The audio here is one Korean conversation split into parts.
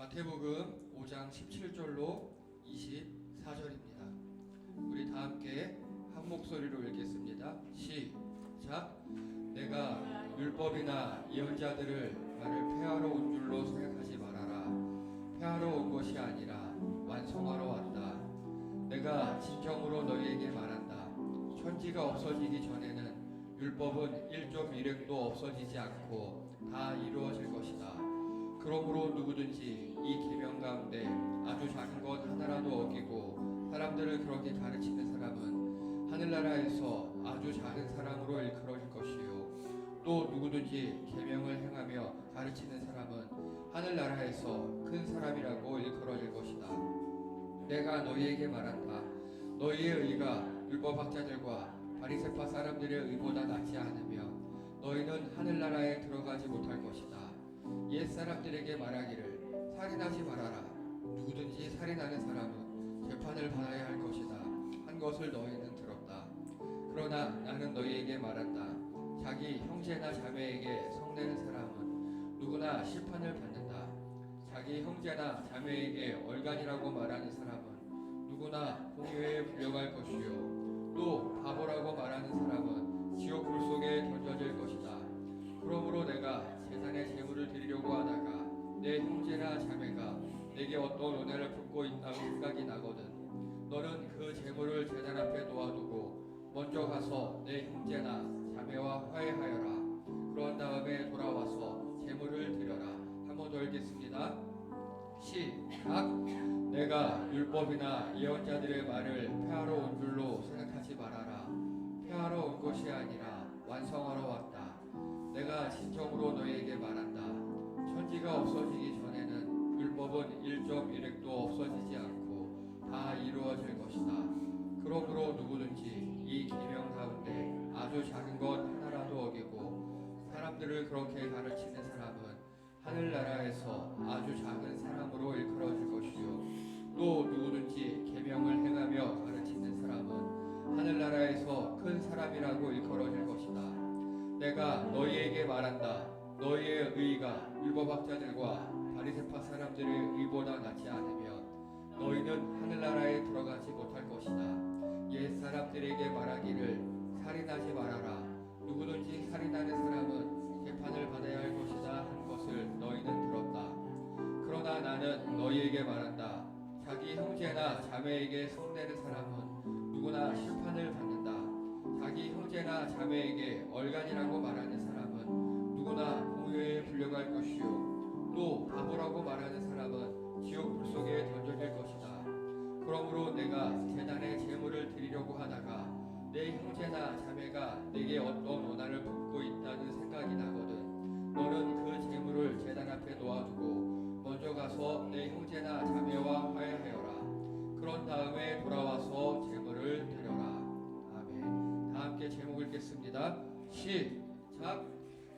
마태복음 5장 17절로 24절입니다. 우리 다 함께 한 목소리로 읽겠습니다. 시작. 내가 율법이나 예언자들을 나를 폐하러 온 줄로 생각하지 말아라. 폐하러 온 것이 아니라 완성하러 왔다. 내가 진정으로 너희에게 말한다. 천지가 없어지기 전에는 율법은 1.1획도 없어지지 않고 다 이루어질 것이다. 그러므로 누구든지 이 계명 가운데 아주 작은 것 하나라도 어기고 사람들을 그렇게 가르치는 사람은 하늘나라에서 아주 작은 사람으로 일컬어질 것이요, 또 누구든지 계명을 행하며 가르치는 사람은 하늘나라에서 큰 사람이라고 일컬어질 것이다. 내가 너희에게 말한다. 너희의 의가 율법학자들과 바리새파 사람들의 의보다 낫지 않으면 너희는 하늘나라에 들어가지 못할 것이다. 옛 사람들에게 말하기를 살인하지 말아라. 누구든지 살인하는 사람은 재판을 받아야 할 것이다 한 것을 너희는 들었다. 그러나 나는 너희에게 말한다. 자기 형제나 자매에게 성내는 사람은 누구나 심판을 받는다. 자기 형제나 자매에게 얼간이라고 말하는 사람은 누구나 공회에 불려갈 것이요, 또 바보라고 말하는 사람은 지옥 불 속에 던져질 것이다. 그러므로 내가 제단에 제물을 드리려고 하다가 내 형제나 자매가 내게 어떤 은혜를 품고 있다고 생각이 나거든 너는 그 제물을 제단 앞에 놓아두고 먼저 가서 내 형제나 자매와 화해하여라. 그런 다음에 돌아와서 제물을 드려라. 한 번 더 읽겠습니다. 시작. 내가 율법이나 예언자들의 말을 폐하러 온 줄로 생각하지 말아라. 폐하러 온 것이 아니라 완성하러 왔다. 내가 진정으로 너희에게 말한다. 천지가 없어지기 전에는 율법은 1.1획도 없어지지 않고 다 이루어질 것이다. 그러므로 누구든지 이 계명 가운데 아주 작은 것 하나라도 어기고 사람들을 그렇게 가르치는 사람은 하늘나라에서 아주 작은 사람으로 일컬어질 것이요, 또 누구든지 계명을 행하며 가르치는 사람은 하늘나라에서 큰 사람이라고 일컬어질 것이다. 내가 너희에게 말한다. 너희의 의가 율법학자들과 바리새파 사람들의 의보다 낫지 않으면 너희는 하늘나라에 들어가지 못할 것이다. 옛 사람들에게 말하기를 살인하지 말아라. 누구든지 살인하는 사람은 재판을 받아야 할 것이다 한 것을 너희는 들었다. 그러나 나는 너희에게 말한다. 자기 형제나 자매에게 성내는 사람은 누구나 심판을 받는다. 자기 형제나 자매에게 얼간이라고 말하는 사람은 누구나 공회에 불려갈 것이요, 또 바보라고 말하는 사람은 지옥 불 속에 던져질 것이다. 그러므로 내가 제단에 제물을 드리려고 하다가 내 형제나 자매가 내게 어떤 원한을 품고 있다는 생각이 나거든 너는 그 제물을 제단 앞에 놓아두고 먼저 가서 내 형제나 자매와 화해하여라. 그런 다음에 돌아와서 제물을 드려라. 다 함께 제목 읽겠습니다. 시작.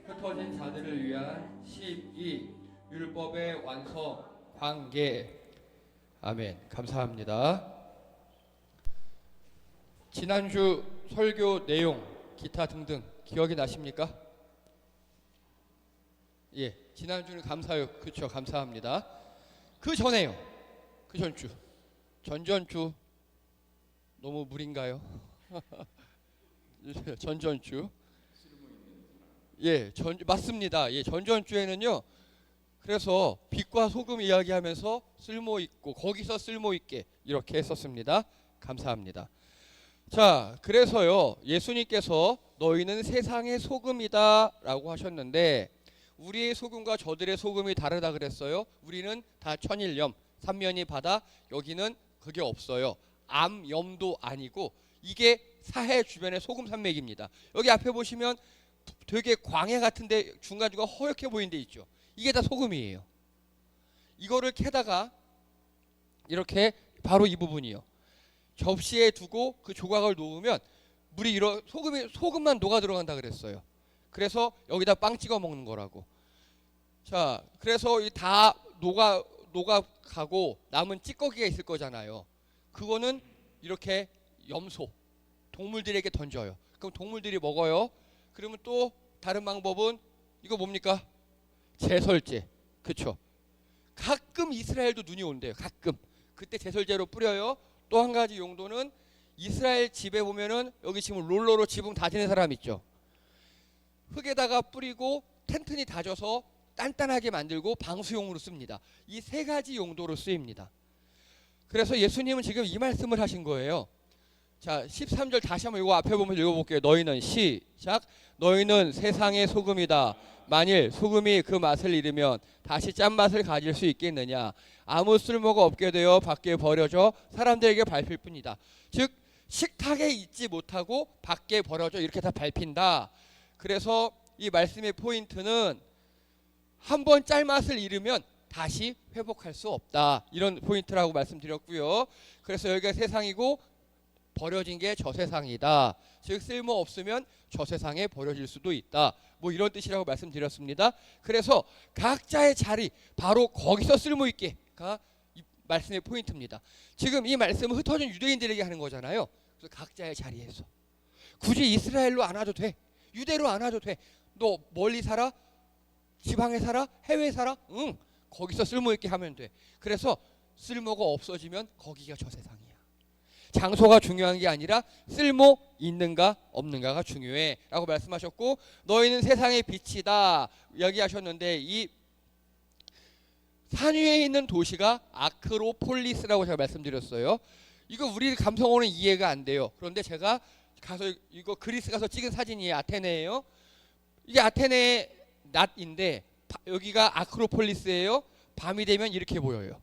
흩어진 자들을 위한 12 율법의 완성 관계. 아멘. 감사합니다. 지난주 설교 내용 기타 등등 기억이 나십니까? 예, 지난주는 감사요. 그렇죠. 감사합니다. 그 전에요. 그 전주. 전전주 너무 무리인가요? 전전주. 예, 맞습니다. 예, 전전주에는요. 그래서 빛과 소금 이야기하면서 쓸모 있고 거기서 쓸모 있게 이렇게 했었습니다. 감사합니다. 자, 그래서요. 예수님께서 너희는 세상의 소금이다라고 하셨는데 우리의 소금과 저들의 소금이 다르다 그랬어요. 우리는 다 천일염, 삼면이 바다, 여기는 그게 없어요. 암, 염도 아니고 이게 사해 주변의 소금 산맥입니다. 여기 앞에 보시면 되게 광해 같은데 중간중간 허옇게 보이는 데 있죠. 이게 다 소금이에요. 이거를 캐다가 이렇게 바로 이 부분이요. 접시에 두고 그 조각을 놓으면 물이 소금만 녹아 들어간다 그랬어요. 그래서 여기다 빵 찍어 먹는 거라고. 자, 그래서 다 녹아가고 남은 찌꺼기가 있을 거잖아요. 그거는 이렇게 염소 동물들에게 던져요. 그럼 동물들이 먹어요. 그러면 또 다른 방법은 이거 뭡니까? 제설제. 그렇죠. 가끔 가끔 이스라엘도 눈이 온대요. 가끔. 그때 제설제로 뿌려요. 또 한 가지 용도는 이스라엘 집에 보면은 여기 지금 롤러로 지붕 다지는 사람 있죠. 흙에다가 뿌리고 텐트니 다져서 단단하게 만들고 방수용으로 씁니다. 이 세 가지 용도로 쓰입니다. 그래서 예수님은 지금 이 말씀을 하신 거예요. 자, 13절 다시 한번 이거 앞에 보면 읽어볼게요. 너희는 시작. 너희는 세상의 소금이다. 만일 소금이 그 맛을 잃으면 다시 짠맛을 가질 수 있겠느냐. 아무 쓸모가 없게 되어 밖에 버려져 사람들에게 밟힐 뿐이다. 즉 식탁에 있지 못하고 밖에 버려져 이렇게 다 밟힌다. 그래서 이 말씀의 포인트는 한번 짤맛을 잃으면 다시 회복할 수 없다. 이런 포인트라고 말씀드렸고요. 그래서 여기가 세상이고 버려진 게 저 세상이다. 즉 쓸모 없으면 저 세상에 버려질 수도 있다. 뭐 이런 뜻이라고 말씀드렸습니다. 그래서 각자의 자리 바로 거기서 쓸모 있게가 이 말씀의 포인트입니다. 지금 이 말씀은 흩어진 유대인들에게 하는 거잖아요. 그래서 각자의 자리에서 굳이 이스라엘로 안 와도 돼. 유대로 안 와도 돼. 너 멀리 살아? 지방에 살아? 해외에 살아? 응. 거기서 쓸모 있게 하면 돼. 그래서 쓸모가 없어지면 거기가 저 세상이야. 장소가 중요한 게 아니라 쓸모 있는가 없는가가 중요해 라고 말씀하셨고, 너희는 세상의 빛이다 이야기하셨는데, 이 산 위에 있는 도시가 아크로폴리스라고 제가 말씀드렸어요. 이거 우리 감성어는 이해가 안 돼요. 그런데 제가 가서 이거 그리스 가서 찍은 사진이에요. 아테네예요. 이게 아테네의 낮인데 여기가 아크로폴리스예요. 밤이 되면 이렇게 보여요.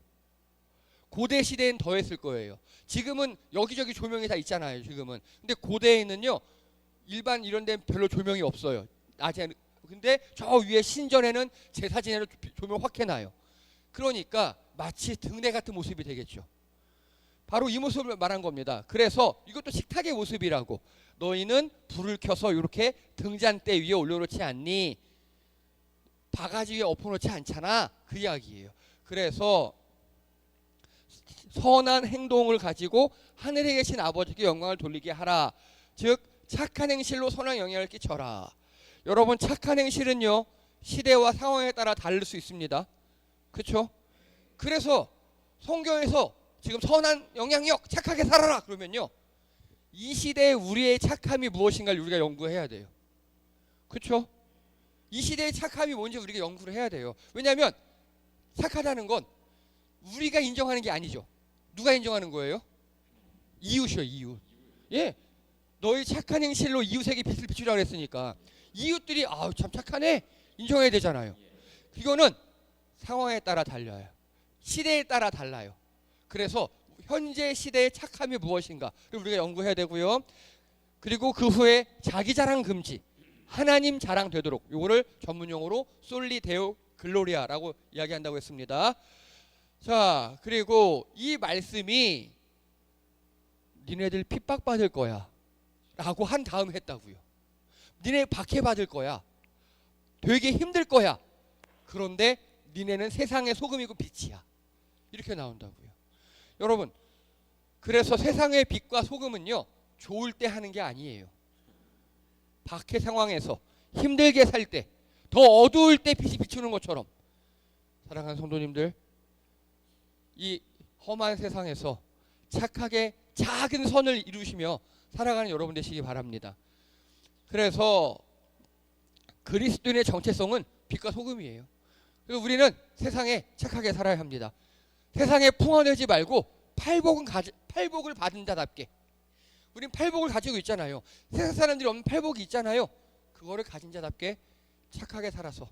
고대 시대엔 더했을 거예요. 지금은 여기저기 조명이 다 있잖아요. 지금은. 근데 고대에는요 일반 이런 데는 별로 조명이 없어요. 낮에는. 근데 저 위에 신전에는 제사 지내러 조명 확 해놔요. 그러니까 마치 등대 같은 모습이 되겠죠. 바로 이 모습을 말한 겁니다. 그래서 이것도 식탁의 모습이라고. 너희는 불을 켜서 이렇게 등잔대 위에 올려놓지 않니? 바가지 위에 엎어놓지 않잖아. 그 이야기예요. 그래서 선한 행동을 가지고 하늘에 계신 아버지께 영광을 돌리게 하라. 즉 착한 행실로 선한 영향을 끼쳐라. 여러분, 착한 행실은요 시대와 상황에 따라 다를 수 있습니다. 그렇죠? 그래서 성경에서 지금 선한 영향력, 착하게 살아라 그러면요 이 시대에 우리의 착함이 무엇인가를 우리가 연구해야 돼요. 그렇죠? 이 시대의 착함이 뭔지 우리가 연구를 해야 돼요. 왜냐하면 착하다는 건 우리가 인정하는 게 아니죠. 누가 인정하는 거예요? 이웃이요, 이웃. 예, 너희 착한 행실로 이웃에게 빛을 비추라고 그랬으니까 이웃들이 아우 참 착하네 인정해야 되잖아요. 이거는 상황에 따라 달라요. 시대에 따라 달라요. 그래서 현재 시대의 착함이 무엇인가 우리가 연구해야 되고요. 그리고 그 후에 자기 자랑 금지, 하나님 자랑 되도록, 이거를 전문용어로 솔리 데오 글로리아라고 이야기한다고 했습니다. 자, 그리고 이 말씀이 니네들 핍박받을 거야 라고 한 다음 했다고요. 니네 박해받을 거야. 되게 힘들 거야. 그런데 니네는 세상의 소금이고 빛이야. 이렇게 나온다고요. 여러분, 그래서 세상의 빛과 소금은요 좋을 때 하는 게 아니에요. 박해 상황에서 힘들게 살 때, 더 어두울 때 빛이 비추는 것처럼, 사랑하는 성도님들, 이 험한 세상에서 착하게 작은 선을 이루시며 살아가는 여러분 되시기 바랍니다. 그래서 그리스도인의 정체성은 빛과 소금이에요. 그래서 우리는 세상에 착하게 살아야 합니다. 세상에 풍화되지 말고 팔복을 받은 자답게. 우린 팔복을 가지고 있잖아요. 세상 사람들이 없는 팔복이 있잖아요. 그거를 가진 자답게 착하게 살아서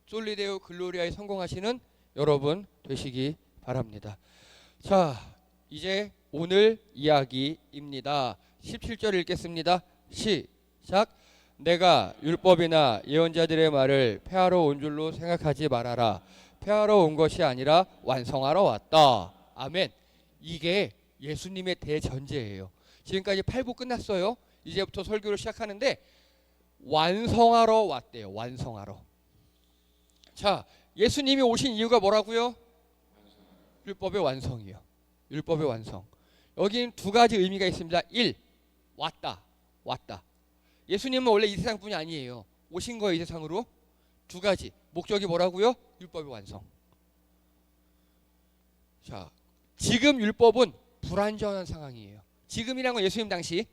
솔리데오 글로리아에 성공하시는 여러분 되시기 바랍니다. 자, 이제 오늘 이야기입니다. 17절 읽겠습니다. 시작. 내가 율법이나 예언자들의 말을 폐하러 온 줄로 생각하지 말아라. 폐하러 온 것이 아니라 완성하러 왔다. 아멘. 이게 예수님의 대전제예요. 지금까지 팔복 끝났어요. 이제부터 설교를 시작하는데 완성하러 왔대요. 완성하러. 자, 예수님이 오신 이유가 뭐라고요? 율법의 완성이요. 율법의 완성. 여기는 두 가지 의미가 있습니다. 1. 왔다. 왔다. 예수님은 원래 이 세상뿐이 아니에요. 오신 거예요. 이 세상으로. 두 가지. 목적이 뭐라고요? 율법의 완성. 지금 율법은 불완전한 상황이에요. 지금이란 건 예수님 당시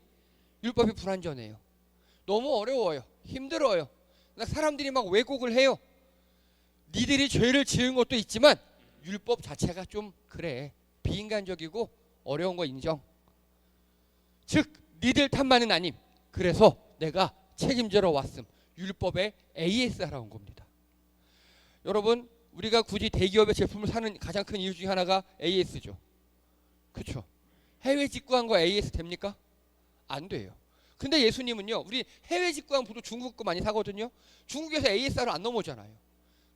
율법이 불완전해요. 너무 어려워요. 힘들어요. 사람들이 막 왜곡을 해요. 니들이 죄를 지은 것도 있지만 율법 자체가 좀 그래. 비인간적이고 어려운 거 인정. 즉 니들 탓만은 아님. 그래서 내가 책임지러 왔음. 율법의 AS 하러 온 겁니다. 여러분 우리가 굳이 대기업의 제품을 사는 가장 큰 이유 중에 하나가 AS죠. 그렇죠. 해외 직구한 거 AS 됩니까? 안 돼요. 근데 예수님은요. 우리 해외 직구한 보통 중국 거 많이 사거든요. 중국에서 AS로 안 넘어오잖아요.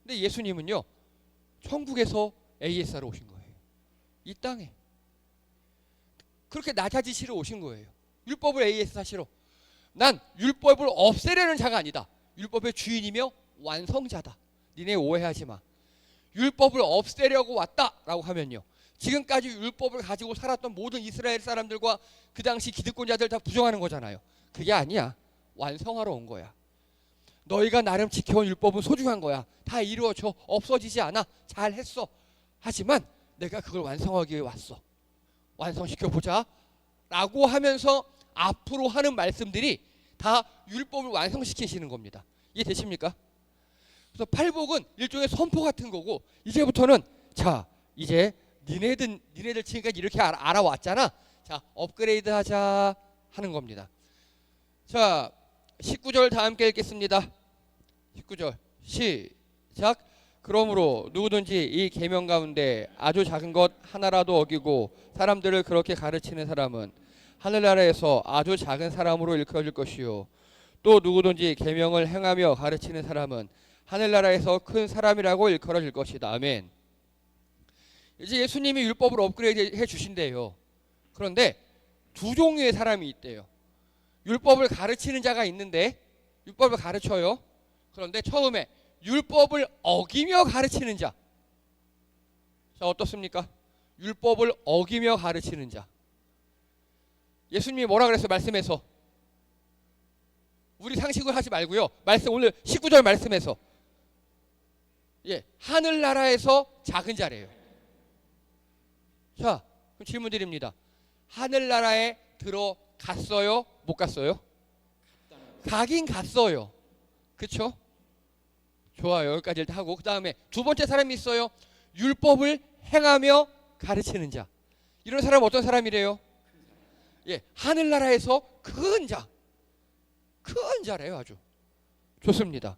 근데 예수님은요. 천국에서 AS로 오신 거예요. 이 땅에. 그렇게 낮아지시러 오신 거예요. 율법을 AS 하시러. 난 율법을 없애려는 자가 아니다. 율법의 주인이며 완성자다. 니네 오해하지 마. 율법을 없애려고 왔다라고 하면요. 지금까지 율법을 가지고 살았던 모든 이스라엘 사람들과 그 당시 기득권자들 다 부정하는 거잖아요. 그게 아니야. 완성하러 온 거야. 너희가 나름 지켜온 율법은 소중한 거야. 다 이루어져. 없어지지 않아. 잘했어. 하지만 내가 그걸 완성하기 위해 왔어. 완성시켜보자. 라고 하면서 앞으로 하는 말씀들이 다 율법을 완성시키시는 겁니다. 이해되십니까? 그래서 팔복은 일종의 선포 같은 거고 이제부터는 자 이제 니네들 지금까지 이렇게 알아왔잖아. 자 업그레이드 하자 하는 겁니다. 자 19절 다 함께 읽겠습니다. 19절 시작. 그러므로 누구든지 이 계명 가운데 아주 작은 것 하나라도 어기고 사람들을 그렇게 가르치는 사람은 하늘나라에서 아주 작은 사람으로 일컬어질 것이요 또 누구든지 계명을 행하며 가르치는 사람은 하늘나라에서 큰 사람이라고 일컬어질 것이다. 아멘. 이제 예수님이 율법을 업그레이드 해 주신대요. 그런데 두 종류의 사람이 있대요. 율법을 가르치는 자가 있는데 율법을 가르쳐요. 그런데 처음에 율법을 어기며 가르치는 자. 자 어떻습니까? 율법을 어기며 가르치는 자. 예수님이 뭐라 그랬어요? 말씀에서. 우리 상식을 하지 말고요. 말씀 오늘 19절 말씀에서. 예, 하늘나라에서 작은 자래요. 자, 그럼 질문 드립니다. 하늘나라에 들어갔어요? 못 갔어요? 가긴 갔어요. 그쵸? 좋아요. 여기까지 하고 그 다음에 두 번째 사람이 있어요. 율법을 행하며 가르치는 자. 이런 사람은 어떤 사람이래요? 예, 하늘나라에서 큰 자. 큰 자래요. 아주. 좋습니다.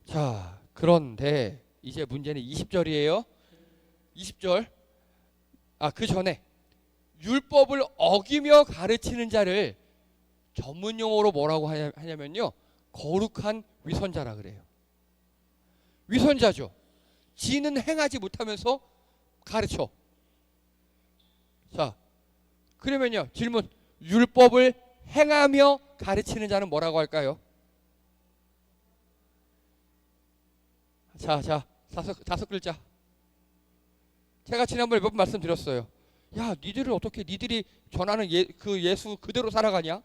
자, 그런데 이제 문제는 20절이에요. 20절. 그 전에 율법을 어기며 가르치는 자를 전문 용어로 뭐라고 하냐면요. 거룩한 위선자라 그래요. 위선자죠. 지는 행하지 못하면서 가르쳐. 자, 그러면요. 질문. 율법을 행하며 가르치는 자는 뭐라고 할까요? 자, 다섯 글자. 제가 지난번에 몇 번 말씀드렸어요. 야, 니들은 어떻게 니들이 전하는 예수 그대로 살아가냐?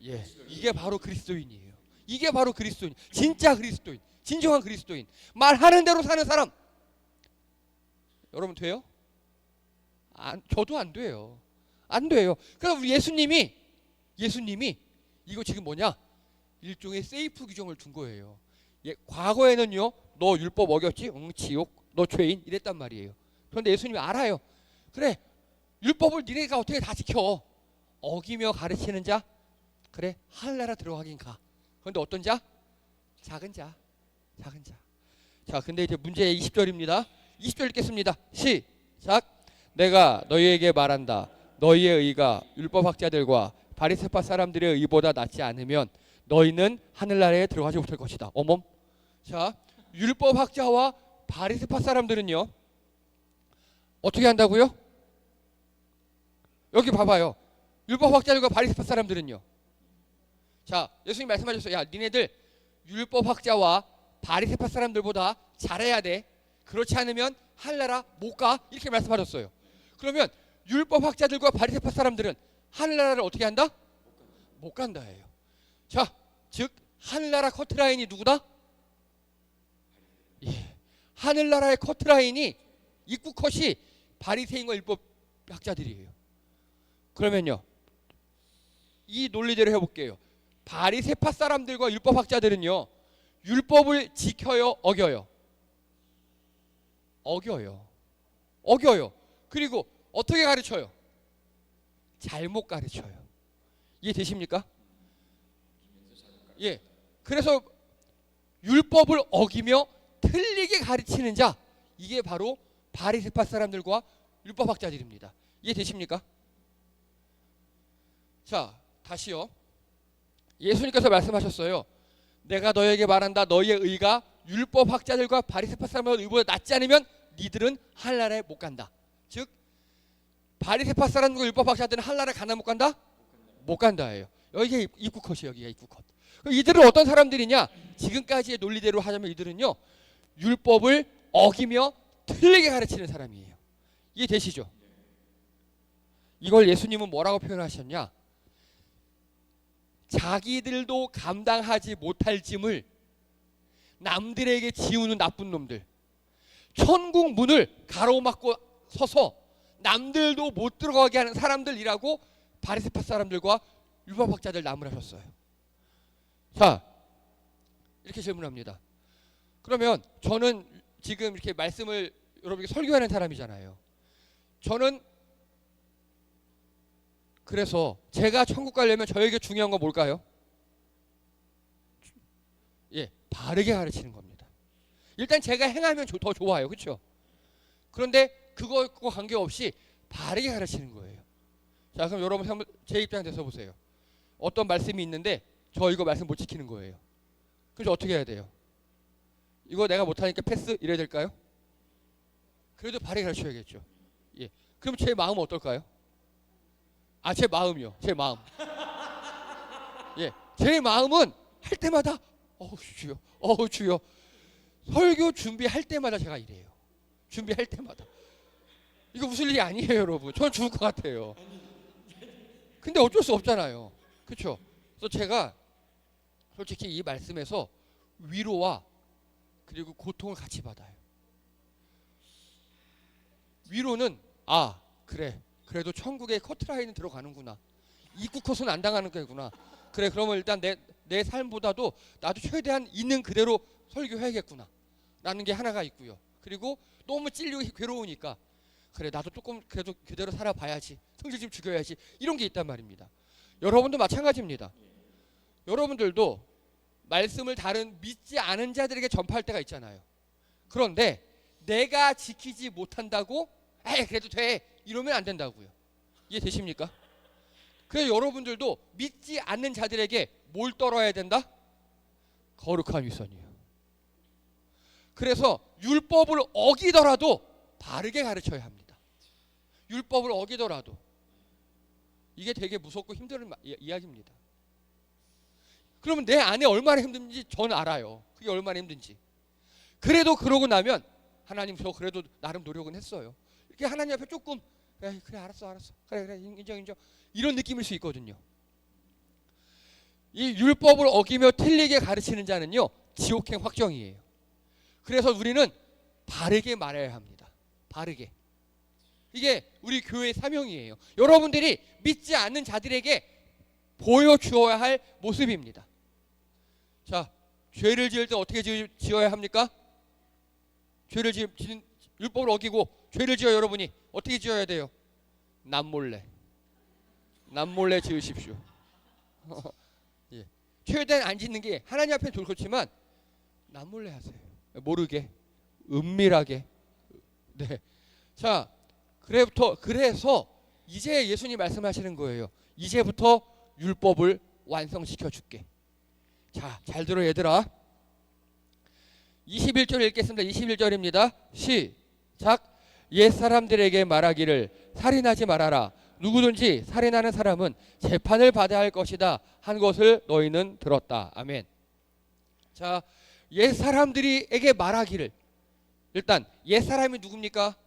예, 이게 바로 그리스도인이에요. 이게 바로 그리스도인. 진짜 그리스도인. 진정한 그리스도인. 말하는 대로 사는 사람. 여러분 돼요? 저도 안 돼요. 안 돼요. 그래서 우리 예수님이 이거 지금 뭐냐? 일종의 세이프 규정을 둔 거예요. 예, 과거에는요. 너 율법 어겼지? 응, 지옥. 너 죄인 이랬단 말이에요. 그런데 예수님이 알아요. 그래. 율법을 니네가 어떻게 다 지켜? 어기며 가르치는 자? 그래. 하늘나라 들어가긴 가. 그런데 어떤 자? 작은 자. 작은 자. 자, 근데 이제 문제 20절입니다. 20절 읽겠습니다. 시작. 내가 너희에게 말한다. 너희의 의가 율법학자들과 바리새파 사람들의 의보다 낫지 않으면 너희는 하늘나라에 들어가지 못할 것이다. 어멈. 자, 율법학자와 바리새파 사람들은요. 어떻게 한다고요? 여기 봐봐요. 율법학자들과 바리새파 사람들은요. 자, 예수님 말씀하셨어요. 야, 니네들 율법학자와 바리새파 사람들보다 잘해야 돼. 그렇지 않으면 하늘나라 못 가. 이렇게 말씀하셨어요. 그러면 율법학자들과 바리새파 사람들은 하늘나라를 어떻게 한다? 못 간다예요. 자, 즉 하늘나라 커트라인이 누구다? 예, 하늘나라의 커트라인이 입구 컷이 바리새인과 율법 학자들이에요. 그러면요, 이 논리대로 해볼게요. 바리새파 사람들과 율법 학자들은요, 율법을 지켜요, 어겨요? 어겨요. 그리고 어떻게 가르쳐요? 잘못 가르쳐요. 이해되십니까? 예. 그래서 율법을 어기며 틀리게 가르치는 자, 이게 바로 바리새파 사람들과 율법학자들입니다. 이해되십니까? 자, 다시요. 예수님께서 말씀하셨어요. 내가 너에게 말한다. 너희의 의가 율법학자들과 바리새파 사람들의 의보다 낫지 않으면 니들은 하늘나라에 못 간다. 즉 바리새파 사람들과 율법학자들은 하늘나라에 가나 못 간다? 못 간다예요. 여기가 입구컷이에요. 여기가 입구컷. 이들은 어떤 사람들이냐? 지금까지의 논리대로 하자면 이들은요, 율법을 어기며 틀리게 가르치는 사람이에요. 이해되시죠? 이걸 예수님은 뭐라고 표현하셨냐? 자기들도 감당하지 못할 짐을 남들에게 지우는 나쁜 놈들, 천국 문을 가로막고 서서 남들도 못 들어가게 하는 사람들이라고 바리새파 사람들과 율법학자들 나무라셨어요. 자, 이렇게 질문합니다. 그러면 저는 지금 이렇게 말씀을 여러분에게 설교하는 사람이잖아요. 저는 그래서 제가 천국 가려면 저에게 중요한 건 뭘까요? 예, 바르게 가르치는 겁니다. 일단 제가 행하면 더 좋아요. 그렇죠? 그런데 그거와 관계없이 바르게 가르치는 거예요. 자, 그럼 여러분 제 입장에 대해서 보세요. 어떤 말씀이 있는데 저 이거 말씀 못 지키는 거예요. 그래서 어떻게 해야 돼요? 이거 내가 못하니까 패스 이래야 될까요? 그래도 바르게 가르쳐야겠죠. 예. 그럼 제 마음은 어떨까요? 아, 제 마음이요. 제 마음. 예. 제 마음은 할 때마다 주여. 설교 준비할 때마다 제가 이래요. 준비할 때마다. 이거 웃을 일이 아니에요, 여러분. 저는 죽을 것 같아요. 근데 어쩔 수 없잖아요. 그렇죠? 그래서 제가 솔직히 이 말씀에서 위로와 그리고 고통을 같이 받아요. 위로는 그래도 천국에 커트라인은 들어가는구나. 입구 컷은 안 당하는 거구나. 그래, 그러면 일단 내 삶보다도 나도 최대한 있는 그대로 설교해야겠구나 라는 게 하나가 있고요. 그리고 너무 찔리고 괴로우니까 그래, 나도 조금 그래도 그대로 살아봐야지, 성질 좀 죽여야지, 이런 게 있단 말입니다. 여러분도 마찬가지입니다. 여러분들도 말씀을 다른 믿지 않은 자들에게 전파할 때가 있잖아요. 그런데 내가 지키지 못한다고 그래도 돼 이러면 안 된다고요. 이해되십니까? 그래서 여러분들도 믿지 않는 자들에게 뭘 떨어야 된다? 거룩한 위선이에요. 그래서 율법을 어기더라도 바르게 가르쳐야 합니다. 율법을 어기더라도. 이게 되게 무섭고 힘든 이야기입니다. 그러면 내 안에 얼마나 힘든지 저는 알아요. 그게 얼마나 힘든지. 그래도 그러고 나면 하나님, 저 그래도 나름 노력은 했어요. 이렇게 하나님 앞에 조금 그래 알았어 그래 인정 이런 느낌일 수 있거든요. 이 율법을 어기며 틀리게 가르치는 자는요, 지옥행 확정이에요. 그래서 우리는 바르게 말해야 합니다. 바르게. 이게 우리 교회의 사명이에요. 여러분들이 믿지 않는 자들에게 보여주어야 할 모습입니다. 자, 죄를 지을 때 어떻게 지어야 합니까? 죄를 지은 율법을 어기고 죄를 지어 여러분이 어떻게 지어야 돼요? 남몰래 지으십시오. 예. 최대한 안 짓는 게 하나님 앞에 좋지만 남몰래 하세요. 모르게, 은밀하게. 네. 자, 그래서 이제 예수님 말씀하시는 거예요. 이제부터 율법을 완성시켜 줄게. 자, 잘 들어 얘들아. 21절 읽겠습니다. 21절입니다. 시작. 옛사람들에게 말하기를 살인하지 말아라. 누구든지 살인하는 사람은 재판을 받아야 할 것이다 한 것을 너희는 들었다. 아멘. 자, 옛사람들에게 말하기를. 일단 옛사람이 누굽니까?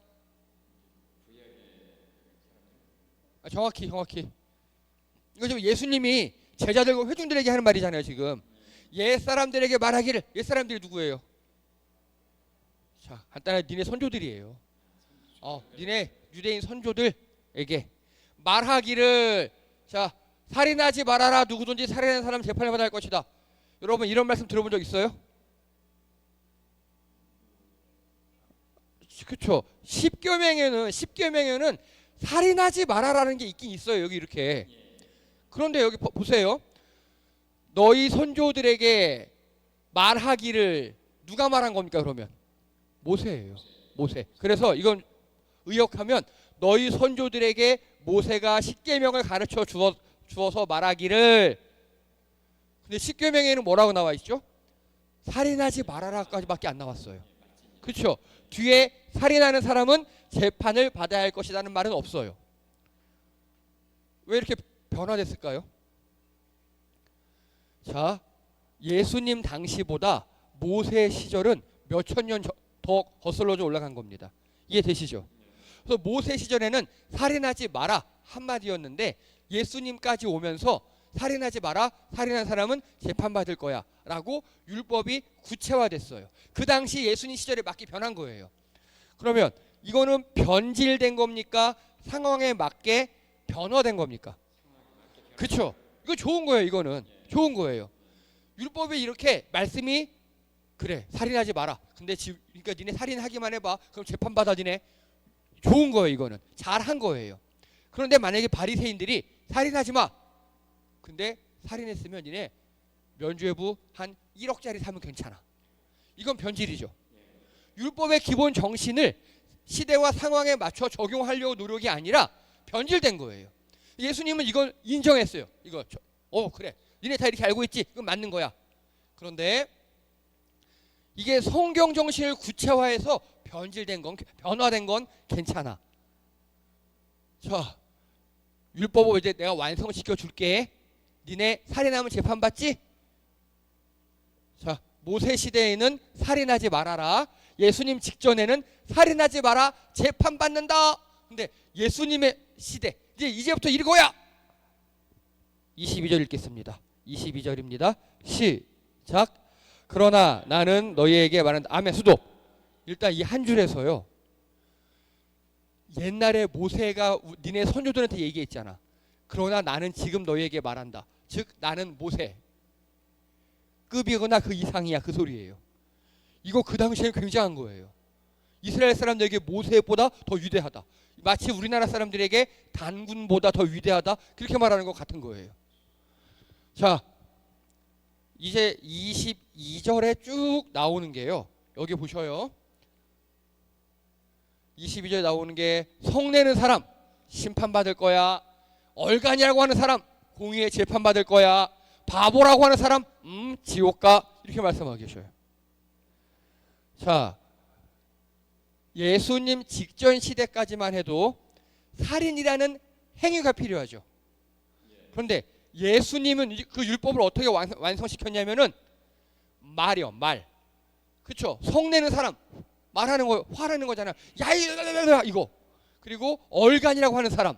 정확히 이거 지금 예수님이 제자들과 회중들에게 하는 말이잖아요. 지금 옛사람들에게 말하기를. 옛사람들이 누구예요? 자, 간단하게 니네 선조들이에요. 니네 유대인 선조들에게 말하기를, 자, 살인하지 말아라. 누구든지 살인하는 사람 재판을 받아야 할 것이다. 여러분 이런 말씀 들어본 적 있어요? 그렇죠. 십계명에는 살인하지 말아라는 게 있긴 있어요. 여기 이렇게. 그런데 여기 보세요. 너희 선조들에게 말하기를 누가 말한 겁니까? 그러면 모세예요. 모세. 그래서 이건 의역하면 너희 선조들에게 모세가 십계명을 가르쳐 주어서 말하기를. 근데 십계명에는 뭐라고 나와 있죠? 살인하지 말아라까지밖에 안 나왔어요. 그렇죠. 뒤에 살인하는 사람은 재판을 받아야 할 것이라는 말은 없어요. 왜 이렇게 변화됐을까요? 자, 예수님 당시보다 모세 시절은 몇천 년 더 거슬러져 올라간 겁니다. 이해되시죠? 그래서 모세 시절에는 살인하지 마라 한마디였는데 예수님까지 오면서 살인하지 마라, 살인한 사람은 재판받을 거야 라고 율법이 구체화됐어요. 그 당시 예수님 시절에 맞게 변한 거예요. 그러면 이거는 변질된 겁니까? 상황에 맞게 변화된 겁니까? 그렇죠. 이거 좋은 거예요. 이거는 좋은 거예요. 율법에 이렇게 말씀이 그래 살인하지 마라. 근데 그러니까 니네 살인하기만 해봐. 그럼 재판받아 니네. 좋은 거예요. 이거는 잘한 거예요. 그런데 만약에 바리새인들이 살인하지 마. 근데 살인했으면 니네 면죄부 한 1억짜리 사면 괜찮아. 이건 변질이죠. 율법의 기본 정신을 시대와 상황에 맞춰 적용하려고 노력이 아니라 변질된 거예요. 예수님은 이걸 인정했어요. 이거 그래. 니네 다 이렇게 알고 있지? 이건 맞는 거야. 그런데 이게 성경 정신을 구체화해서 변질된 건, 변화된 건 괜찮아. 자, 율법을 이제 내가 완성시켜 줄게. 니네 살인하면 재판받지? 자, 모세 시대에는 살인하지 말아라. 예수님 직전에는 살인하지 마라. 재판받는다. 근데 예수님의 시대 이제부터 이거야. 22절 읽겠습니다. 22절입니다. 시작. 그러나 나는 너희에게 말한다. 아멘. 수도. 일단 이 한 줄에서요. 옛날에 모세가 니네 선조들한테 얘기했잖아. 그러나 나는 지금 너희에게 말한다. 즉 나는 모세 급이거나 그 이상이야. 그 소리예요. 이거 그 당시에는 굉장한 거예요. 이스라엘 사람들에게 모세보다 더 위대하다. 마치 우리나라 사람들에게 단군보다 더 위대하다. 그렇게 말하는 것 같은 거예요. 자, 이제 22절에 쭉 나오는 게요. 여기 보셔요. 22절에 나오는 게 성내는 사람 심판받을 거야. 얼간이라고 하는 사람 공의에 재판받을 거야. 바보라고 하는 사람 지옥 가. 이렇게 말씀하고 계셔요. 자, 예수님 직전 시대까지만 해도 살인이라는 행위가 필요하죠. 그런데 예수님은 그 율법을 어떻게 완성시켰냐면은 말이요. 말. 그렇죠. 성내는 사람 말하는 거 화내는 거잖아. 야 이거. 그리고 얼간이라고 하는 사람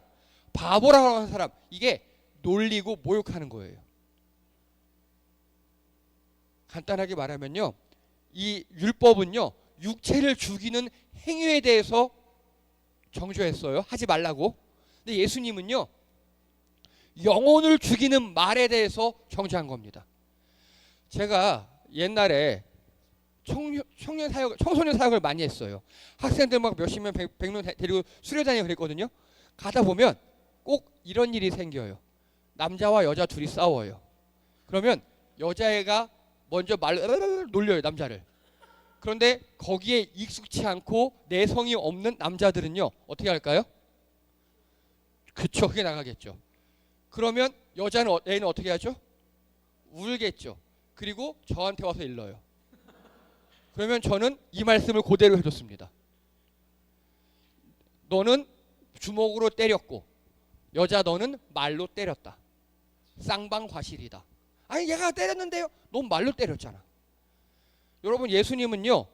바보라고 하는 사람 이게 놀리고 모욕하는 거예요. 간단하게 말하면요. 이 율법은요. 육체를 죽이는 행위에 대해서 정죄했어요. 하지 말라고. 근데 예수님은요. 영혼을 죽이는 말에 대해서 정죄한 겁니다. 제가 옛날에 청소년 사역을 많이 했어요. 학생들 막 몇십 명, 100명 데리고 수련 다니고 그랬거든요. 가다 보면 꼭 이런 일이 생겨요. 남자와 여자 둘이 싸워요. 그러면 여자애가 먼저 말로 놀려요. 남자를. 그런데 거기에 익숙치 않고 내성이 없는 남자들은요. 어떻게 할까요? 그쵸. 그게 나가겠죠. 그러면 애는 어떻게 하죠? 울겠죠. 그리고 저한테 와서 일러요. 그러면 저는 이 말씀을 그대로 해줬습니다. 너는 주먹으로 때렸고 여자 너는 말로 때렸다. 쌍방과실이다. 아니 얘가 때렸는데요. 넌 말로 때렸잖아. 여러분 예수님은요.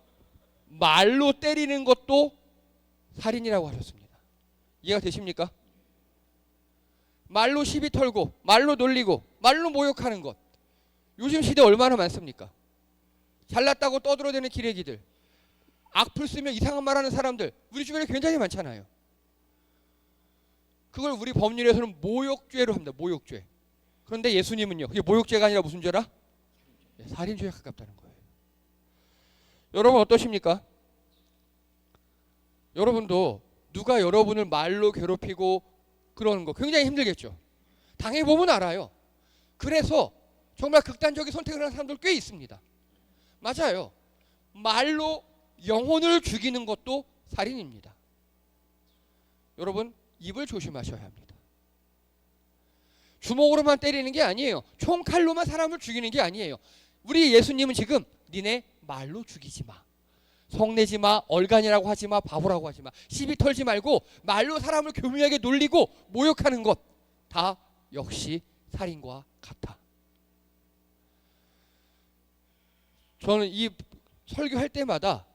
말로 때리는 것도 살인이라고 하셨습니다. 이해가 되십니까? 말로 시비 털고 말로 놀리고 말로 모욕하는 것. 요즘 시대 얼마나 많습니까? 잘났다고 떠들어대는 기레기들. 악플 쓰면 이상한 말하는 사람들 우리 주변에 굉장히 많잖아요. 그걸 우리 법률에서는 모욕죄로 합니다. 모욕죄. 그런데 예수님은요. 그게 모욕죄가 아니라 무슨 죄라? 살인죄에 가깝다는 거예요. 여러분 어떠십니까? 여러분도 누가 여러분을 말로 괴롭히고 그러는 거 굉장히 힘들겠죠. 당해보면 알아요. 그래서 정말 극단적인 선택을 하는 사람들 꽤 있습니다. 맞아요. 말로 영혼을 죽이는 것도 살인입니다. 여러분 입을 조심하셔야 합니다. 주먹으로만 때리는 게 아니에요. 총칼로만 사람을 죽이는 게 아니에요. 우리 예수님은 지금 니네 말로 죽이지 마. 성내지 마. 얼간이라고 하지 마. 바보라고 하지 마. 시비 털지 말고 말로 사람을 교묘하게 놀리고 모욕하는 것 다 역시 살인과 같아. 저는 이 설교할 때마다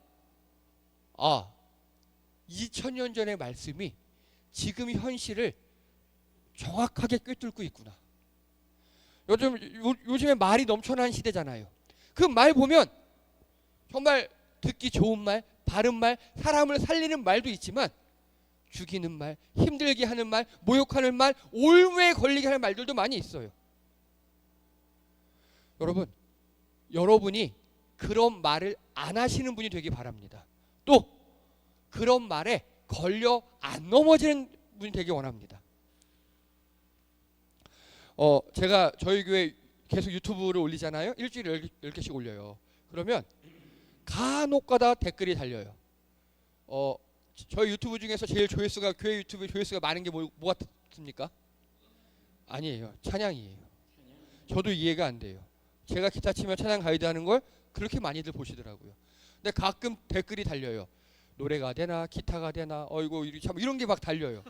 2000년 전의 말씀이 지금 현실을 정확하게 꿰뚫고 있구나. 요즘에 말이 넘쳐나는 시대잖아요. 그 말 보면 정말 듣기 좋은 말, 바른 말, 사람을 살리는 말도 있지만 죽이는 말, 힘들게 하는 말, 모욕하는 말, 올무에 걸리게 하는 말들도 많이 있어요. 여러분이 그런 말을 안 하시는 분이 되기 바랍니다. 또 그런 말에 걸려 안 넘어지는 분이 되기 원합니다. 제가 저희 교회 계속 유튜브를 올리잖아요. 일주일에 10개씩 올려요. 그러면 간혹가다 댓글이 달려요. 저희 유튜브 중에서 제일 조회수가 교회 유튜브 조회수가 많은 게 뭐 같습니까? 아니에요. 찬양이에요. 저도 이해가 안 돼요. 제가 기타 치면 찬양 가이드 하는 걸 그렇게 많이들 보시더라고요. 근데 가끔 댓글이 달려요. 노래가 되나 기타가 되나 어이구 참 이런 게 막 달려요.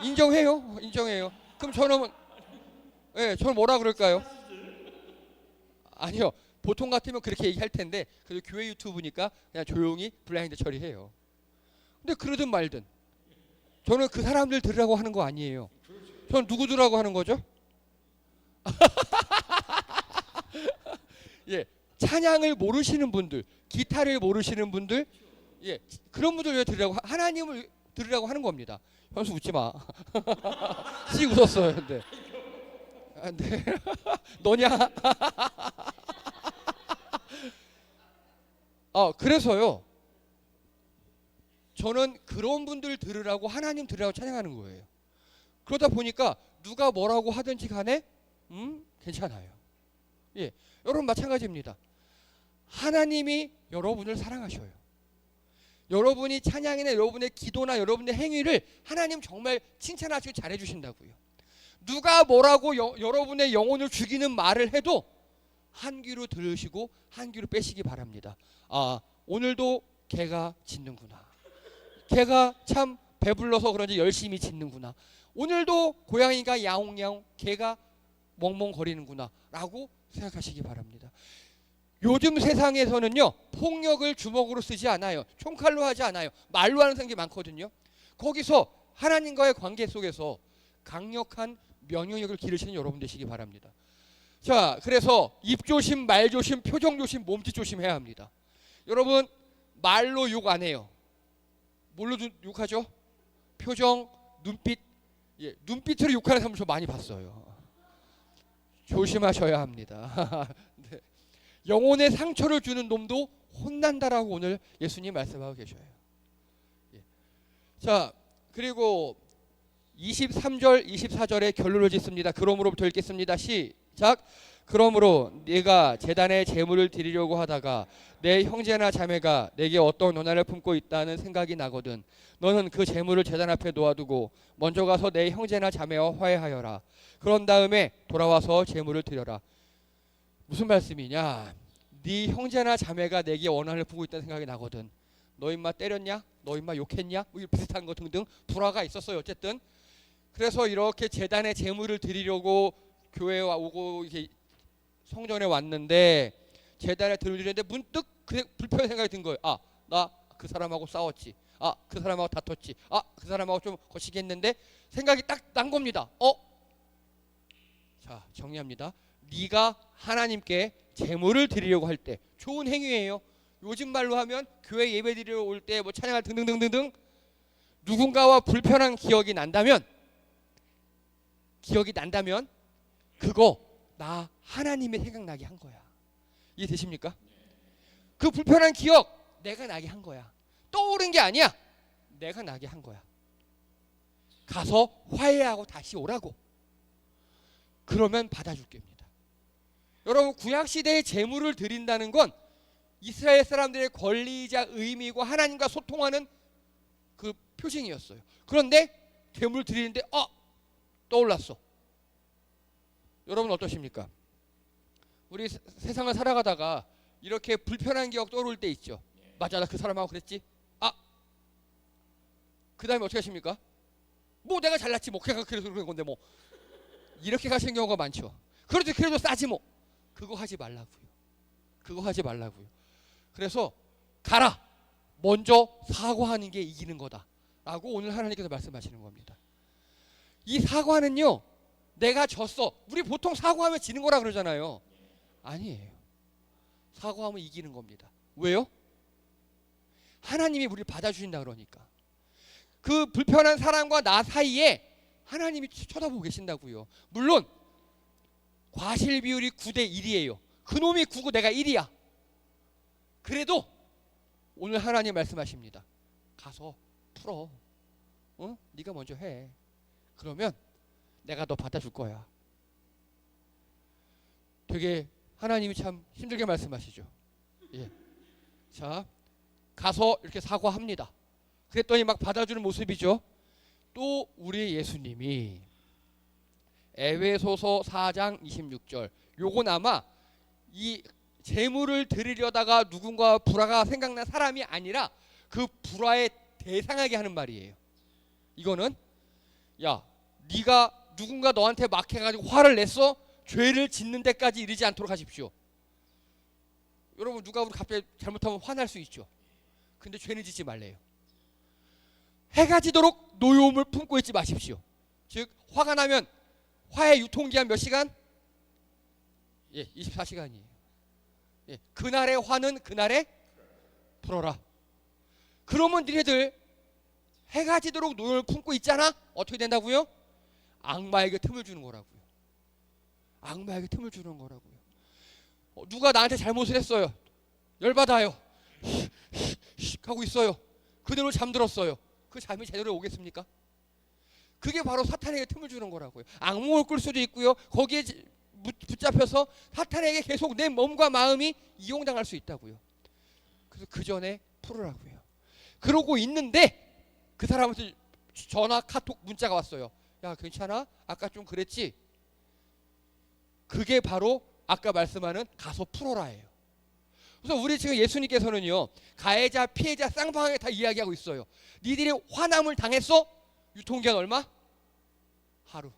인정해요. 그럼 저는 뭐라 그럴까요? 아니요. 보통 같으면 그렇게 얘기할 텐데 그래도 교회 유튜브니까 그냥 조용히 블라인드 처리해요. 근데 그러든 말든 저는 그 사람들 들으라고 하는 거 아니에요. 저는 누구 들으라고 하는 거죠? 예, 찬양을 모르시는 분들, 기타를 모르시는 분들, 예, 그런 분들 왜 들으라고 하나님을 들으라고 하는 겁니다. 현수 웃지 마. 씩 웃었어요. 근데 네. 너냐? 그래서요. 저는 그런 분들 들으라고 하나님 들으라고 찬양하는 거예요. 그러다 보니까 누가 뭐라고 하든지 간에 괜찮아요. 예, 여러분 마찬가지입니다. 하나님이 여러분을 사랑하셔요. 여러분이 찬양이나 여러분의 기도나 여러분의 행위를 하나님 정말 칭찬하시고 잘해주신다고요. 누가 뭐라고 여러분의 영혼을 죽이는 말을 해도 한 귀로 들으시고 한 귀로 빼시기 바랍니다. 오늘도 개가 짖는구나. 개가 참 배불러서 그런지 열심히 짖는구나. 오늘도 고양이가 야옹야옹, 개가 멍멍거리는구나 라고 생각하시기 바랍니다. 요즘 세상에서는요, 폭력을 주먹으로 쓰지 않아요. 총칼로 하지 않아요. 말로 하는 사람이 많거든요. 거기서 하나님과의 관계 속에서 강력한 면역력을 기르시는 여러분 되시기 바랍니다. 자, 그래서 입 조심, 말 조심, 표정 조심, 몸짓 조심해야 합니다. 여러분 말로 욕 안 해요. 뭘로 욕하죠? 표정, 눈빛. 예, 눈빛으로 욕하는 사람 저 많이 봤어요. 조심하셔야 합니다. 네. 영혼에 상처를 주는 놈도 혼난다라고 오늘 예수님 말씀하고 계셔요. 예. 자, 그리고 23절, 24절에 결론을 짓습니다. 그러므로부터 읽겠습니다. 시작. 그러므로 네가 제단에 제물을 드리려고 하다가 내 형제나 자매가 내게 어떤 원한을 품고 있다는 생각이 나거든 너는 그 제물을 제단 앞에 놓아두고 먼저 가서 내 형제나 자매와 화해하여라. 그런 다음에 돌아와서 제물을 드려라. 무슨 말씀이냐? 네 형제나 자매가 내게 원한을 품고 있다는 생각이 나거든. 너 임마 때렸냐? 너 임마 욕했냐? 뭐 비슷한 거 등등 불화가 있었어요. 어쨌든 그래서 이렇게 제단에 제물을 드리려고 교회에 오고 이렇게 성전에 왔는데 제단에 드리는데 문득 그 불편한 생각이 든 거예요. 나 그 사람하고 싸웠지. 그 사람하고 다퉜지. 그 사람하고 좀 거시기 했는데 생각이 딱 난 겁니다. 자, 정리합니다. 네가 하나님께 제물을 드리려고 할 때 좋은 행위예요. 요즘 말로 하면 교회 예배드리러 올 때 뭐 찬양할 등등등등등 누군가와 불편한 기억이 난다면 그거 나 하나님이 생각나게 한 거야. 이해되십니까? 그 불편한 기억 내가 나게 한 거야. 떠오른 게 아니야. 내가 나게 한 거야. 가서 화해하고 다시 오라고. 그러면 받아줄 겁니다. 여러분 구약시대에 제물을 드린다는 건 이스라엘 사람들의 권리이자 의미이고 하나님과 소통하는 그 표징이었어요. 그런데 제물 드리는데 떠올랐어. 여러분 어떠십니까? 우리 세상을 살아가다가 이렇게 불편한 기억 떠오를 때 있죠. 맞아, 나 그 사람하고 그랬지. 그 다음에 어떻게 하십니까? 뭐 내가 잘났지 뭐 그래서 그런 건데 뭐 이렇게 가시는 경우가 많죠. 그래도 싸지 뭐. 그거 하지 말라고요. 그래서 가라. 먼저 사과하는 게 이기는 거다라고 오늘 하나님께서 말씀하시는 겁니다. 이 사과는요, 내가 졌어. 우리 보통 사과하면 지는 거라 그러잖아요. 아니에요. 사과하면 이기는 겁니다. 왜요? 하나님이 우리를 받아주신다 그러니까. 그 불편한 사람과 나 사이에 하나님이 쳐다보고 계신다고요. 물론 과실 비율이 9대 1이에요. 그놈이 9고 내가 1이야. 그래도 오늘 하나님 말씀하십니다. 가서 풀어. 네가 먼저 해. 그러면 내가 너 받아줄 거야. 되게 하나님이 참 힘들게 말씀하시죠. 예. 자, 가서 이렇게 사과합니다. 그랬더니 막 받아주는 모습이죠. 또 우리 예수님이 에베소서 4장 26절 요건 아마 이 재물을 드리려다가 누군가 불화가 생각난 사람이 아니라 그 불화에 대상하게 하는 말이에요. 이거는 야 네가 누군가 너한테 막 해가지고 화를 냈어? 죄를 짓는 데까지 이르지 않도록 하십시오. 여러분 누가 우리 갑자기 잘못하면 화날 수 있죠. 근데 죄는 짓지 말래요. 해가 지도록 노여움을 품고 있지 마십시오. 즉 화가 나면 화의 유통기한 몇 시간? 24시간이에요. 그날의 화는 그날에 풀어라. 그러면 니네들 해가 지도록 노여움을 품고 있잖아? 어떻게 된다고요? 악마에게 틈을 주는 거라고요. 누가 나한테 잘못을 했어요. 열받아요. 하고 있어요. 그대로 잠들었어요. 그 잠이 제대로 오겠습니까? 그게 바로 사탄에게 틈을 주는 거라고요. 악몽을 꿀 수도 있고요. 거기에 붙잡혀서 사탄에게 계속 내 몸과 마음이 이용당할 수 있다고요. 그래서 그 전에 풀으라고요. 그러고 있는데 그 사람한테 전화, 카톡, 문자가 왔어요. 야 괜찮아? 아까 좀 그랬지? 그게 바로 아까 말씀하는 가서 풀어라예요. 그래서 우리 지금 예수님께서는요 가해자, 피해자 쌍방향에 다 이야기하고 있어요. 니들이 화남을 당했어? 유통기한 얼마? 하루.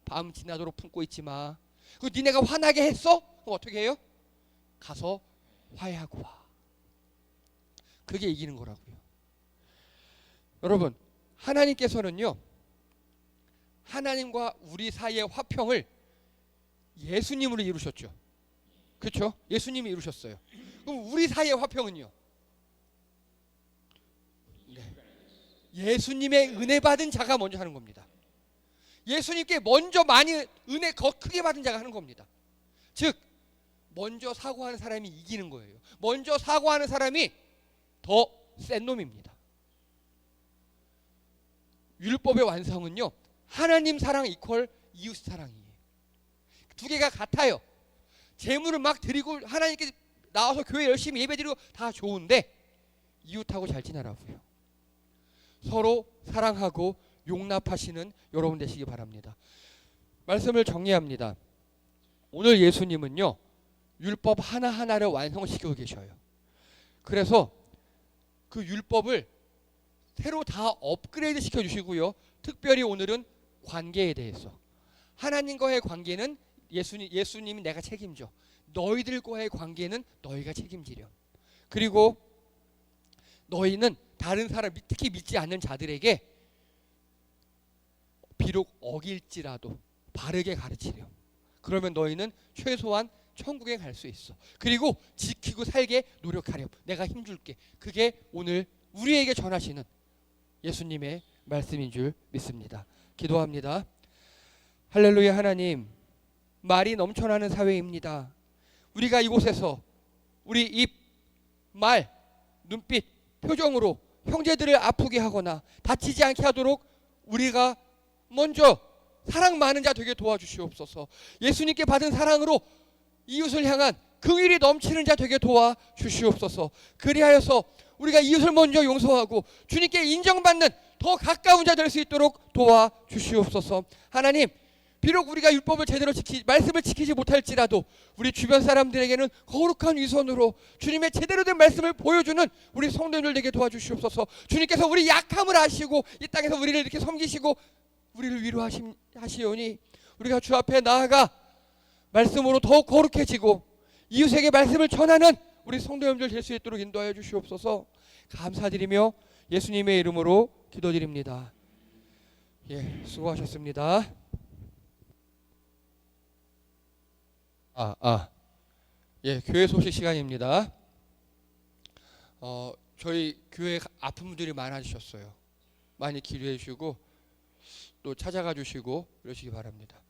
밤 지나도록 품고 있지 마. 그리고 니네가 화나게 했어? 그럼 어떻게 해요? 가서 화해하고 와. 그게 이기는 거라고요. 여러분 하나님께서는요 하나님과 우리 사이의 화평을 예수님으로 이루셨죠. 그렇죠? 예수님이 이루셨어요. 그럼 우리 사이의 화평은요? 네. 예수님의 은혜 받은 자가 먼저 하는 겁니다. 예수님께 먼저 많이 은혜 크게 받은 자가 하는 겁니다. 즉 먼저 사과하는 사람이 이기는 거예요. 먼저 사과하는 사람이 더 센 놈입니다. 율법의 완성은요 하나님 사랑 이퀄 이웃 사랑이에요. 두 개가 같아요. 재물을 막 드리고 하나님께 나와서 교회 열심히 예배드리고 다 좋은데 이웃하고 잘 지내라고요. 서로 사랑하고 용납하시는 여러분 되시기 바랍니다. 말씀을 정리합니다. 오늘 예수님은요 율법 하나하나를 완성시키고 계셔요. 그래서 그 율법을 새로 다 업그레이드 시켜주시고요. 특별히 오늘은 관계에 대해서 하나님과의 관계는 예수님이 내가 책임져. 너희들과의 관계는 너희가 책임지렴. 그리고 너희는 다른 사람, 특히 믿지 않는 자들에게 비록 어길지라도 바르게 가르치렴. 그러면 너희는 최소한 천국에 갈 수 있어. 그리고 지키고 살게 노력하렴. 내가 힘줄게. 그게 오늘 우리에게 전하시는 예수님의 말씀인 줄 믿습니다. 기도합니다. 할렐루야. 하나님, 말이 넘쳐나는 사회입니다. 우리가 이곳에서 우리 입, 말, 눈빛, 표정으로 형제들을 아프게 하거나 다치지 않게 하도록 우리가 먼저 사랑 많은 자 되게 도와주시옵소서. 예수님께 받은 사랑으로 이웃을 향한 긍휼이 넘치는 자 되게 도와주시옵소서. 그리하여서 우리가 이웃을 먼저 용서하고 주님께 인정받는 더 가까운 자 될 수 있도록 도와주시옵소서. 하나님, 비록 우리가 율법을 제대로 말씀을 지키지 못할지라도 우리 주변 사람들에게는 거룩한 위선으로 주님의 제대로 된 말씀을 보여주는 우리 성도님들 되게 도와주시옵소서. 주님께서 우리 약함을 아시고 이 땅에서 우리를 이렇게 섬기시고 우리를 위로하시오니 우리가 주 앞에 나아가 말씀으로 더욱 거룩해지고 이웃에게 말씀을 전하는 우리 성도님들 될 수 있도록 인도하여 주시옵소서. 감사드리며 예수님의 이름으로 기도드립니다. 예, 수고하셨습니다. 예, 교회 소식 시간입니다. 저희 교회 아픈 분들이 많아지셨어요. 많이 기도해 주시고 또 찾아가 주시고 그러시기 바랍니다.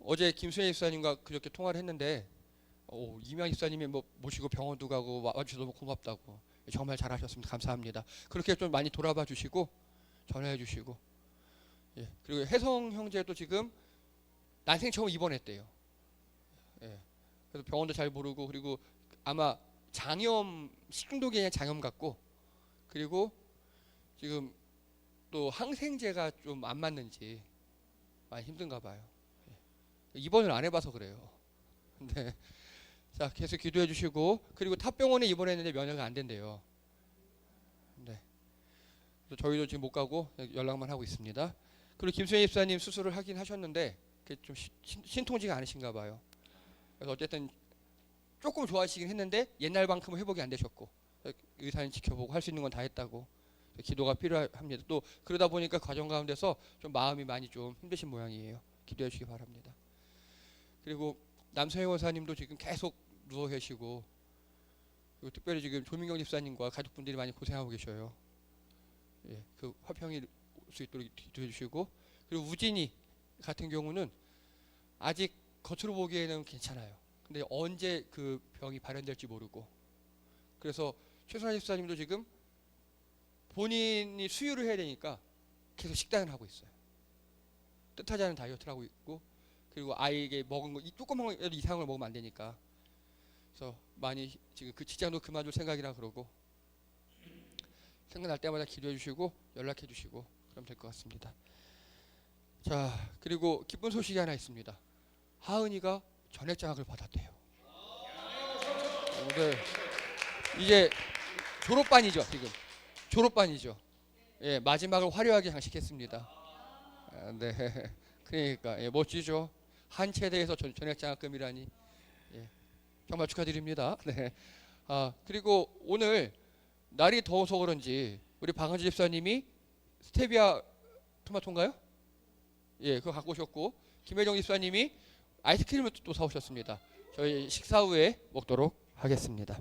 어제 김수현 집사님과 그렇게 통화를 했는데 이명 집사님이 모시고 병원도 가고 와주셔서 너무 고맙다고. 정말 잘하셨습니다. 감사합니다. 그렇게 좀 많이 돌아봐 주시고 전화해 주시고, 예, 그리고 혜성 형제도 지금 난생 처음 입원했대요. 예, 그래서 병원도 잘 모르고, 그리고 아마 장염, 식중독이 아니라 장염 같고, 그리고 지금 또 항생제가 좀 안 맞는지 많이 힘든가 봐요. 예, 입원을 안 해봐서 그래요. 근데 자, 계속 기도해 주시고, 그리고 탑병원에 입원했는데 면회가 안 된대요. 네. 그래서 저희도 지금 못 가고 연락만 하고 있습니다. 그리고 김수현 집사님 수술을 하긴 하셨는데 그게 좀 신통치가 않으신가 봐요. 그래서 어쨌든 조금 좋아지긴 했는데 옛날만큼은 회복이 안 되셨고, 의사는 지켜보고 할 수 있는 건 다 했다고. 기도가 필요합니다. 또 그러다 보니까 과정 가운데서 좀 마음이 많이 좀 힘드신 모양이에요. 기도해 주시기 바랍니다. 그리고 남서영 원사님도 지금 계속 누워 계시고, 그리고 특별히 지금 조민경 집사님과 가족분들이 많이 고생하고 계셔요. 예, 그 화평이 올 수 있도록 기도해 주시고, 그리고 우진이 같은 경우는 아직 겉으로 보기에는 괜찮아요. 근데 언제 그 병이 발현될지 모르고, 그래서 최순환 집사님도 지금 본인이 수유를 해야 되니까 계속 식단을 하고 있어요. 뜻하지 않은 다이어트를 하고 있고, 그리고 아이에게 먹은 거 조그만 거 이상을 먹으면 안 되니까, 그래서 많이 지금 그 직장도 그만둘 생각이라 그러고, 생각날 때마다 기도해 주시고 연락해 주시고 그럼 될 것 같습니다. 자, 그리고 기쁜 소식이 하나 있습니다. 하은이가 전액 장학을 받았대요. 네. 이제 졸업반이죠. 지금 졸업반이죠. 예, 마지막을 화려하게 장식했습니다. 네, 그러니까 예, 멋지죠. 한 체대에서 전액 장학금이라니, 예, 정말 축하드립니다. 네. 그리고 오늘 날이 더워서 그런지 우리 박은지 집사님이 스테비아 토마토인가요? 예, 그거 갖고 오셨고, 김혜정 집사님이 아이스크림을 또 사오셨습니다. 저희 식사 후에 먹도록 하겠습니다.